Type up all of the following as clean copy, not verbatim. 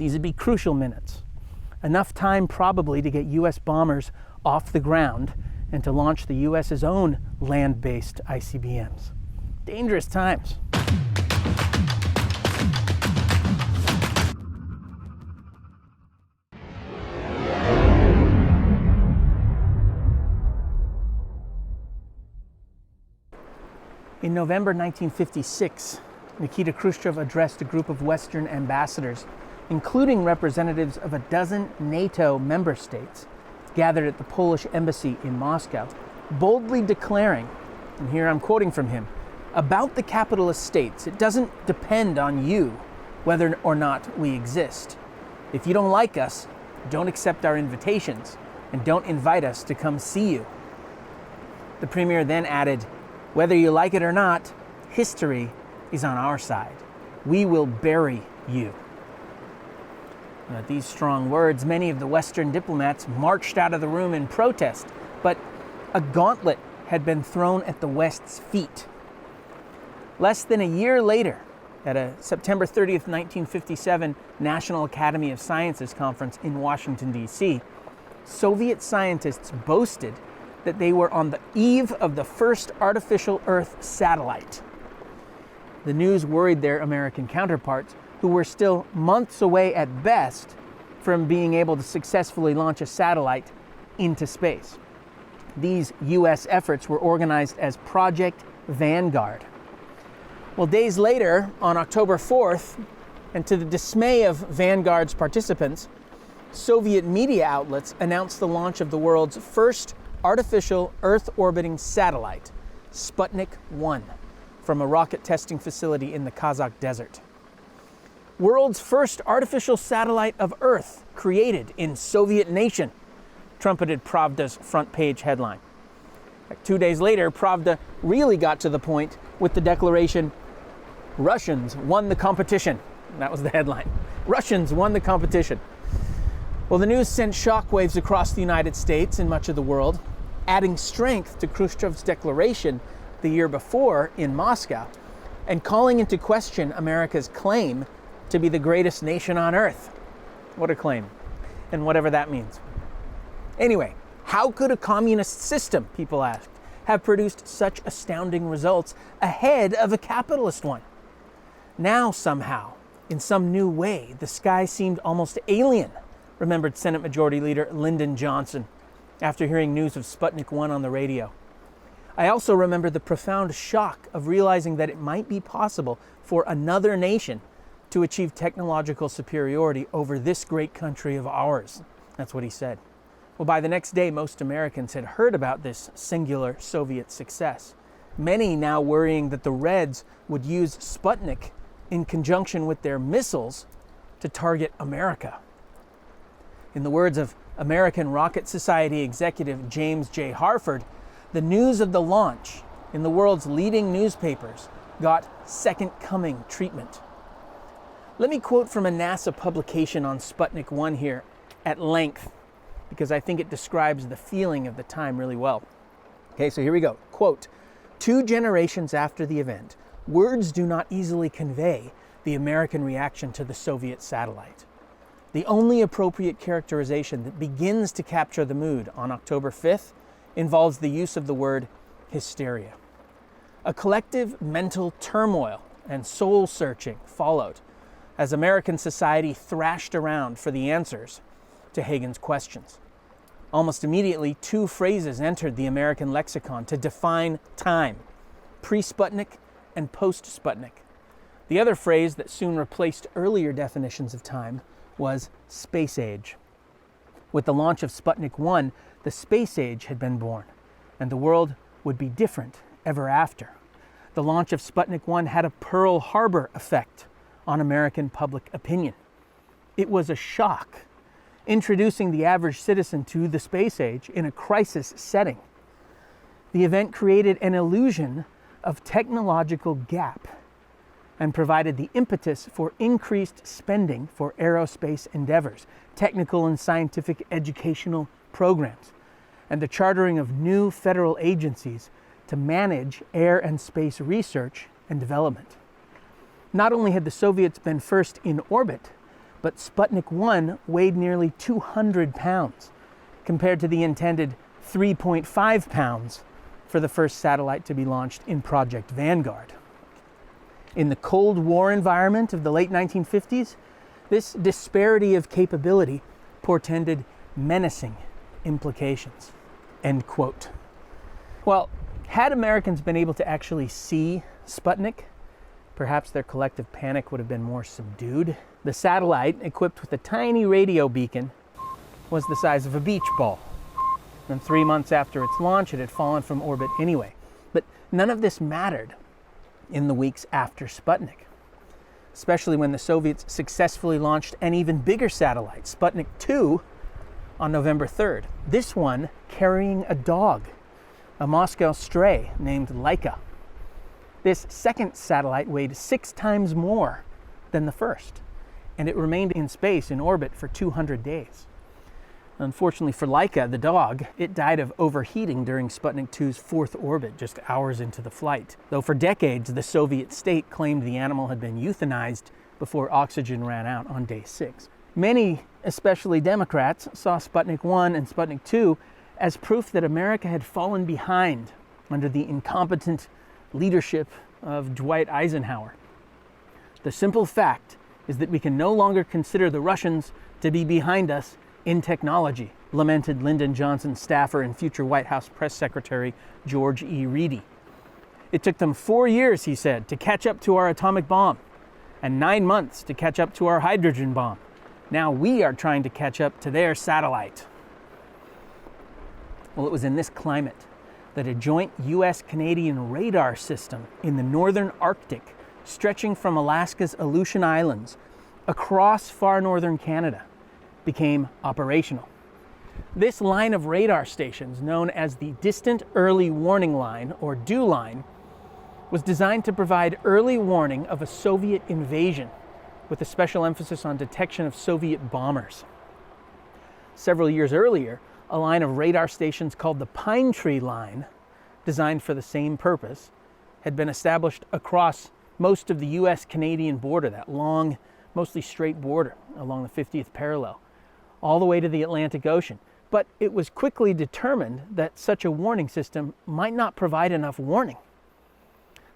these would be crucial minutes. Enough time probably to get US bombers off the ground and to launch the US's own land-based ICBMs. Dangerous times. In November 1956, Nikita Khrushchev addressed a group of Western ambassadors, including representatives of a dozen NATO member states, gathered at the Polish embassy in Moscow, boldly declaring, and here I'm quoting from him, "About the capitalist states, it doesn't depend on you whether or not we exist. If you don't like us, don't accept our invitations, and don't invite us to come see you." The premier then added, "Whether you like it or not, history is on our side. We will bury you." And at these strong words, many of the Western diplomats marched out of the room in protest, but a gauntlet had been thrown at the West's feet. Less than a year later, at a September 30th, 1957 National Academy of Sciences conference in Washington, D.C., Soviet scientists boasted that they were on the eve of the first artificial Earth satellite. The news worried their American counterparts, who were still months away at best from being able to successfully launch a satellite into space. These U.S. efforts were organized as Project Vanguard. Well, days later, on October 4th, and to the dismay of Vanguard's participants, Soviet media outlets announced the launch of the world's first artificial Earth-orbiting satellite, Sputnik 1, from a rocket testing facility in the Kazakh desert. "World's first artificial satellite of Earth created in Soviet nation," trumpeted Pravda's front page headline. 2 days later, Pravda really got to the point with the declaration, "Russians won the competition." That was the headline. Russians won the competition. Well, the news sent shockwaves across the United States and much of the world, adding strength to Khrushchev's declaration the year before in Moscow, and calling into question America's claim to be the greatest nation on earth. What a claim, and whatever that means. Anyway, how could a communist system, people asked, have produced such astounding results ahead of a capitalist one? Now somehow, in some new way, the sky seemed almost alien, remembered Senate Majority Leader Lyndon Johnson after hearing news of Sputnik 1 on the radio. I also remember the profound shock of realizing that it might be possible for another nation to achieve technological superiority over this great country of ours. That's what he said. Well, by the next day, most Americans had heard about this singular Soviet success. Many now worrying that the Reds would use Sputnik in conjunction with their missiles to target America. In the words of American Rocket Society executive James J. Harford, the news of the launch in the world's leading newspapers got second coming treatment. Let me quote from a NASA publication on Sputnik 1 here at length, because I think it describes the feeling of the time really well. Okay, so here we go. Quote, "2 generations after the event, words do not easily convey the American reaction to the Soviet satellite. The only appropriate characterization that begins to capture the mood on October 5th involves the use of the word hysteria. A collective mental turmoil and soul-searching followed as American society thrashed around for the answers to Hagen's questions. Almost immediately, 2 phrases entered the American lexicon to define time: pre-Sputnik and post-Sputnik. The other phrase that soon replaced earlier definitions of time was space age. With the launch of Sputnik 1, the space age had been born, and the world would be different ever after. The launch of Sputnik 1 had a Pearl Harbor effect on American public opinion. It was a shock, introducing the average citizen to the space age in a crisis setting. The event created an illusion of technological gap and provided the impetus for increased spending for aerospace endeavors, technical and scientific educational programs, and the chartering of new federal agencies to manage air and space research and development. Not only had the Soviets been first in orbit, but Sputnik 1 weighed nearly 200 pounds, compared to the intended 3.5 pounds for the first satellite to be launched in Project Vanguard. In the Cold War environment of the late 1950s, this disparity of capability portended menacing implications. End quote. Well, had Americans been able to actually see Sputnik, perhaps their collective panic would have been more subdued. The satellite, equipped with a tiny radio beacon, was the size of a beach ball. And 3 months after its launch, it had fallen from orbit anyway. But none of this mattered in the weeks after Sputnik, especially when the Soviets successfully launched an even bigger satellite, Sputnik 2, on November 3rd. This one carrying a dog, a Moscow stray named Laika. This second satellite weighed 6 times more than the first, and it remained in space in orbit for 200 days. Unfortunately for Laika, the dog, it died of overheating during Sputnik 2's fourth orbit, just hours into the flight. Though for decades, the Soviet state claimed the animal had been euthanized before oxygen ran out on day 6. Many, especially Democrats, saw Sputnik 1 and Sputnik 2 as proof that America had fallen behind under the incompetent leadership of Dwight Eisenhower. The simple fact is that we can no longer consider the Russians to be behind us in technology, lamented Lyndon Johnson's staffer and future White House press secretary George E. Reedy. It took them 4 years, he said, to catch up to our atomic bomb, and 9 months to catch up to our hydrogen bomb. Now we are trying to catch up to their satellite. Well, it was in this climate that a joint U.S.-Canadian radar system in the northern Arctic, stretching from Alaska's Aleutian Islands across far northern Canada, became operational. This line of radar stations, known as the Distant Early Warning Line, or DEW line, was designed to provide early warning of a Soviet invasion, with a special emphasis on detection of Soviet bombers. Several years earlier, a line of radar stations called the Pine Tree Line, designed for the same purpose, had been established across most of the U.S.-Canadian border, that long, mostly straight border along the 50th parallel, all the way to the Atlantic Ocean. But it was quickly determined that such a warning system might not provide enough warning.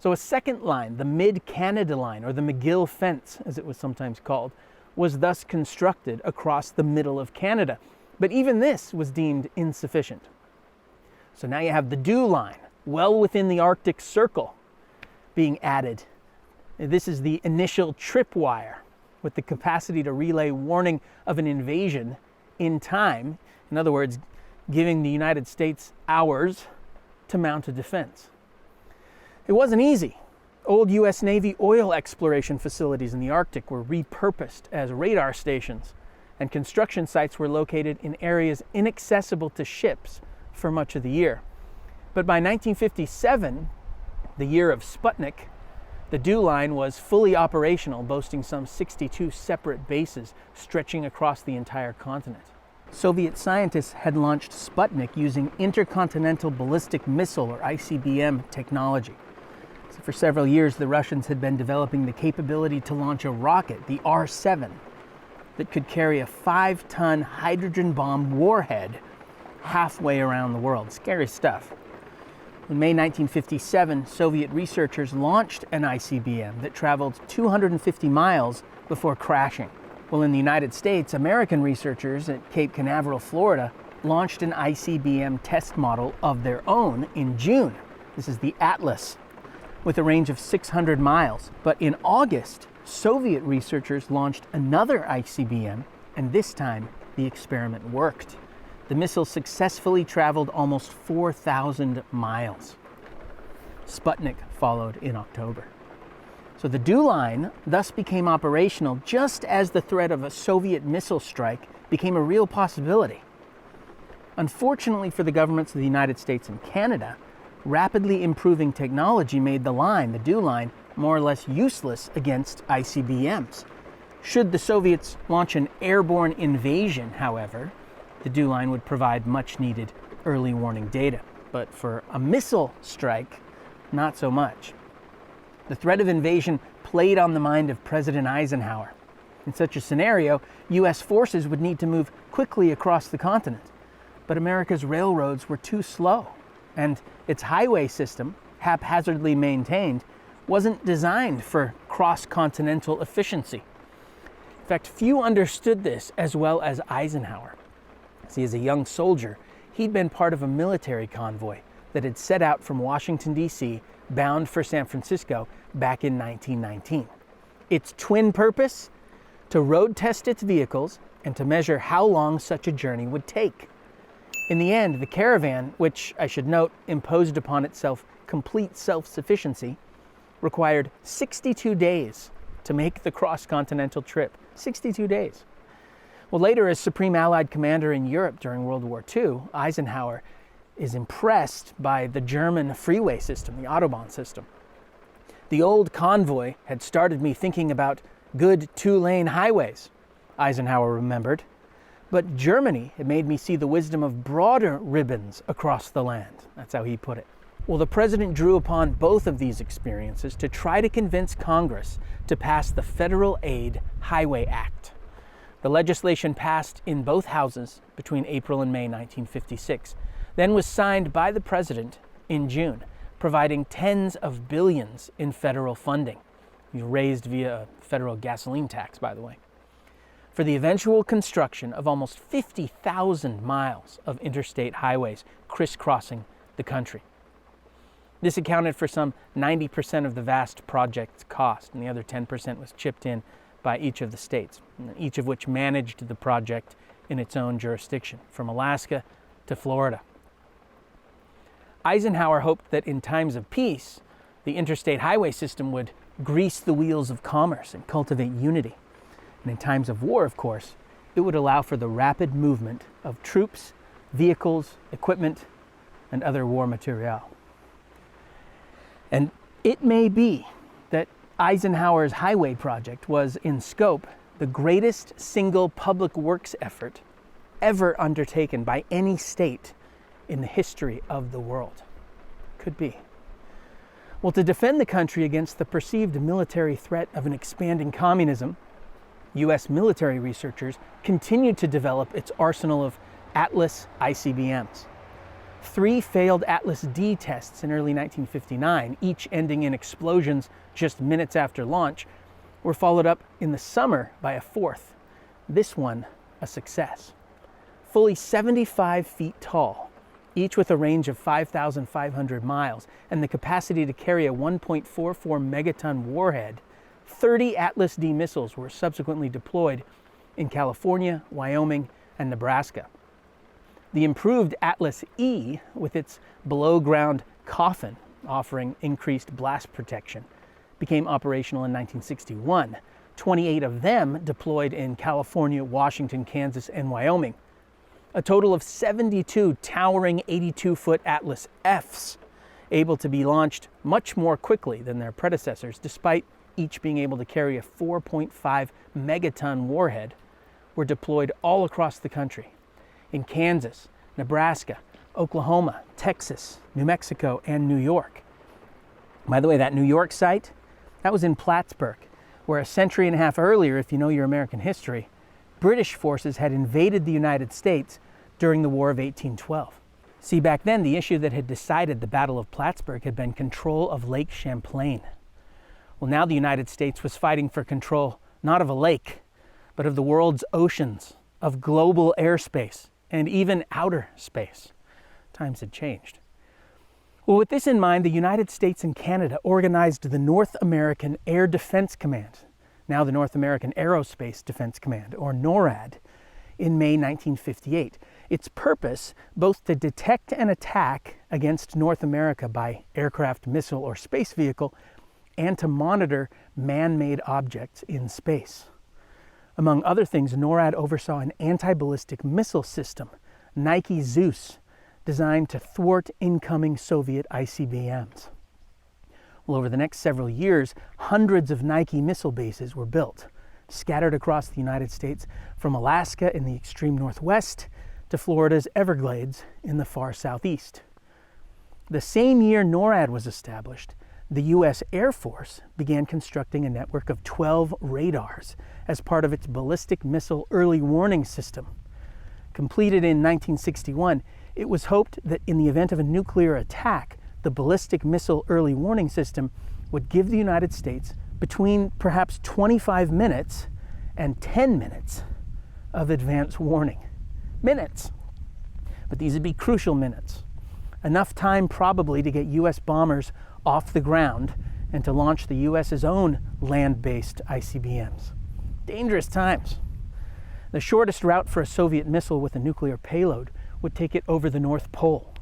So a second line, the Mid-Canada Line, or the McGill Fence, as it was sometimes called, was thus constructed across the middle of Canada. But even this was deemed insufficient. So now you have the DEW line, well within the Arctic Circle, being added. This is the initial tripwire, with the capacity to relay warning of an invasion in time. In other words, giving the United States hours to mount a defense. It wasn't easy. Old U.S. Navy oil exploration facilities in the Arctic were repurposed as radar stations, and construction sites were located in areas inaccessible to ships for much of the year. But by 1957, the year of Sputnik, the DEW line was fully operational, boasting some 62 separate bases stretching across the entire continent. Soviet scientists had launched Sputnik using intercontinental ballistic missile, or ICBM, technology. So for several years, the Russians had been developing the capability to launch a rocket, the R-7, that could carry a 5-ton hydrogen bomb warhead halfway around the world. Scary stuff. In May 1957, Soviet researchers launched an ICBM that traveled 250 miles before crashing. Well, in the United States, American researchers at Cape Canaveral, Florida, launched an ICBM test model of their own in June. This is the Atlas, with a range of 600 miles. But in August, Soviet researchers launched another ICBM, and this time the experiment worked. The missile successfully traveled almost 4,000 miles. Sputnik followed in October. So the DEW line thus became operational just as the threat of a Soviet missile strike became a real possibility. Unfortunately for the governments of the United States and Canada, rapidly improving technology made the line, the DEW line, more or less useless against ICBMs. Should the Soviets launch an airborne invasion, however, the DEW line would provide much-needed early warning data. But for a missile strike, not so much. The threat of invasion played on the mind of President Eisenhower. In such a scenario, U.S. forces would need to move quickly across the continent. But America's railroads were too slow, and its highway system, haphazardly maintained, wasn't designed for cross-continental efficiency. In fact, few understood this as well as Eisenhower. See, as a young soldier, he'd been part of a military convoy that had set out from Washington, D.C., bound for San Francisco back in 1919. Its twin purpose? To road test its vehicles and to measure how long such a journey would take. In the end, the caravan, which I should note imposed upon itself complete self-sufficiency, required 62 days to make the cross-continental trip. 62 days. Well, later, as Supreme Allied Commander in Europe during World War II, Eisenhower is impressed by the German freeway system, the Autobahn system. The old convoy had started me thinking about good two-lane highways, Eisenhower remembered. But Germany had made me see the wisdom of broader ribbons across the land. That's how he put it. Well, the president drew upon both of these experiences to try to convince Congress to pass the Federal Aid Highway Act. The legislation passed in both houses between April and May 1956, then was signed by the president in June, providing tens of billions in federal funding, raised via a federal gasoline tax, by the way, for the eventual construction of almost 50,000 miles of interstate highways crisscrossing the country. This accounted for some 90% of the vast project's cost, and the other 10% was chipped in by each of the states, each of which managed the project in its own jurisdiction, from Alaska to Florida. Eisenhower hoped that in times of peace, the interstate highway system would grease the wheels of commerce and cultivate unity. And in times of war, of course, it would allow for the rapid movement of troops, vehicles, equipment, and other war material. And it may be that Eisenhower's highway project was, in scope, the greatest single public works effort ever undertaken by any state in the history of the world. Could be. Well, to defend the country against the perceived military threat of an expanding communism, U.S. military researchers continued to develop its arsenal of Atlas ICBMs. 3 failed Atlas D tests in early 1959, each ending in explosions just minutes after launch, were followed up in the summer by a 4th, this one a success. Fully 75 feet tall, each with a range of 5,500 miles and the capacity to carry a 1.44 megaton warhead, 30 Atlas D missiles were subsequently deployed in California, Wyoming, and Nebraska. The improved Atlas E, with its below-ground coffin offering increased blast protection, became operational in 1961. 28 of them deployed in California, Washington, Kansas, and Wyoming. A total of 72 towering 82-foot Atlas Fs, able to be launched much more quickly than their predecessors, despite each being able to carry a 4.5 megaton warhead, were deployed all across the country. In Kansas, Nebraska, Oklahoma, Texas, New Mexico, and New York. By the way, that New York site, that was in Plattsburgh, where a century and a half earlier, if you know your American history, British forces had invaded the United States during the War of 1812. See, back then, the issue that had decided the Battle of Plattsburgh had been control of Lake Champlain. Well, now the United States was fighting for control not of a lake, but of the world's oceans, of global airspace, and even outer space. Times had changed. Well, with this in mind, the United States and Canada organized the North American Air Defense Command, now the North American Aerospace Defense Command, or NORAD, in May 1958. Its purpose, both to detect an attack against North America by aircraft, missile, or space vehicle, and to monitor man-made objects in space. Among other things, NORAD oversaw an anti-ballistic missile system, Nike Zeus, designed to thwart incoming Soviet ICBMs. Well, over the next several years, hundreds of Nike missile bases were built, scattered across the United States, from Alaska in the extreme northwest to Florida's Everglades in the far southeast. The same year NORAD was established, the U.S. Air Force began constructing a network of 12 radars as part of its ballistic missile early warning system. Completed in 1961, it was hoped that in the event of a nuclear attack, the ballistic missile early warning system would give the United States between perhaps 25 minutes and 10 minutes of advance warning. Minutes. But these would be crucial minutes. Enough time probably to get U.S. bombers off the ground and to launch the U.S.'s own land-based ICBMs. Dangerous times. The shortest route for a Soviet missile with a nuclear payload would take it over the North Pole.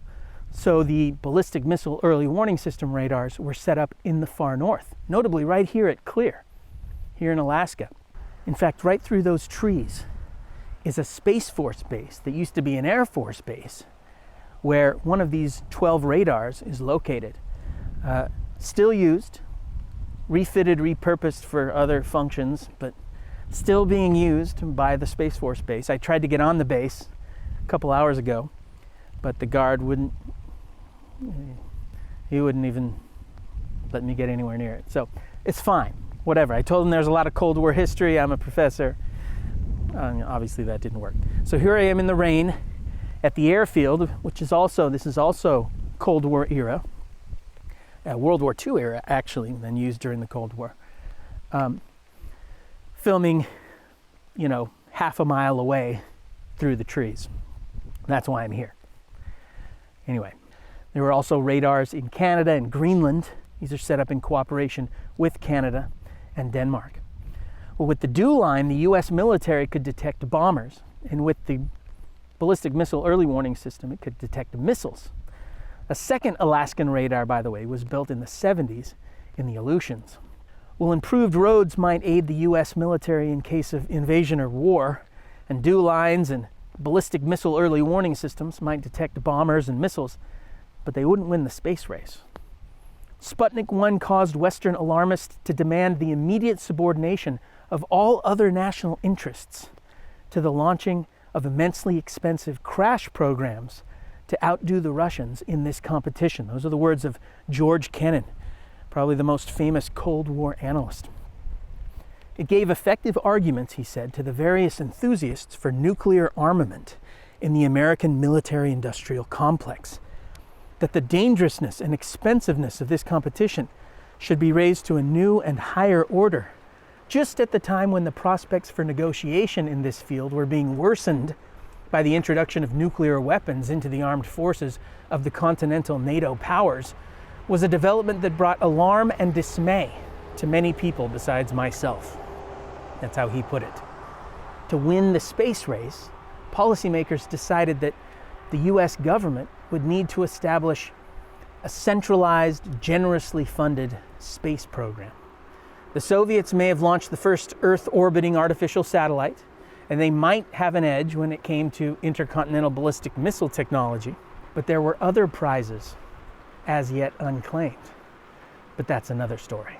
So the ballistic missile early warning system radars were set up in the far north, notably right here at Clear, here in Alaska. In fact, right through those trees is a Space Force base that used to be an Air Force base, where one of these 12 radars is located. Still used, refitted, repurposed for other functions, but still being used by the Space Force base. I tried to get on the base a couple hours ago, but the guard wouldn't even let me get anywhere near it. So it's fine, whatever. I told him there's a lot of Cold War history. I'm a professor. Obviously that didn't work. So here I am in the rain at the airfield, this is also Cold War era, World War II era actually, then used during the Cold War. Filming, half a mile away through the trees. That's why I'm here. Anyway, there were also radars in Canada and Greenland. These are set up in cooperation with Canada and Denmark. Well, with the DEW line, the U.S. military could detect bombers, and with the ballistic missile early warning system, it could detect missiles. A second Alaskan radar, by the way, was built in the 70s in the Aleutians. Well, improved roads might aid the U.S. military in case of invasion or war, and DEW lines and ballistic missile early warning systems might detect bombers and missiles, but they wouldn't win the space race. Sputnik 1 caused Western alarmists to demand the immediate subordination of all other national interests to the launching of immensely expensive crash programs to outdo the Russians in this competition. Those are the words of George Kennan, probably the most famous Cold War analyst. It gave effective arguments, he said, to the various enthusiasts for nuclear armament in the American military-industrial complex, that the dangerousness and expensiveness of this competition should be raised to a new and higher order, just at the time when the prospects for negotiation in this field were being worsened by the introduction of nuclear weapons into the armed forces of the continental NATO powers, was a development that brought alarm and dismay to many people besides myself. That's how he put it. To win the space race, policymakers decided that the US government would need to establish a centralized, generously funded space program. The Soviets may have launched the first Earth-orbiting artificial satellite, and they might have an edge when it came to intercontinental ballistic missile technology, but there were other prizes as yet unclaimed. But that's another story.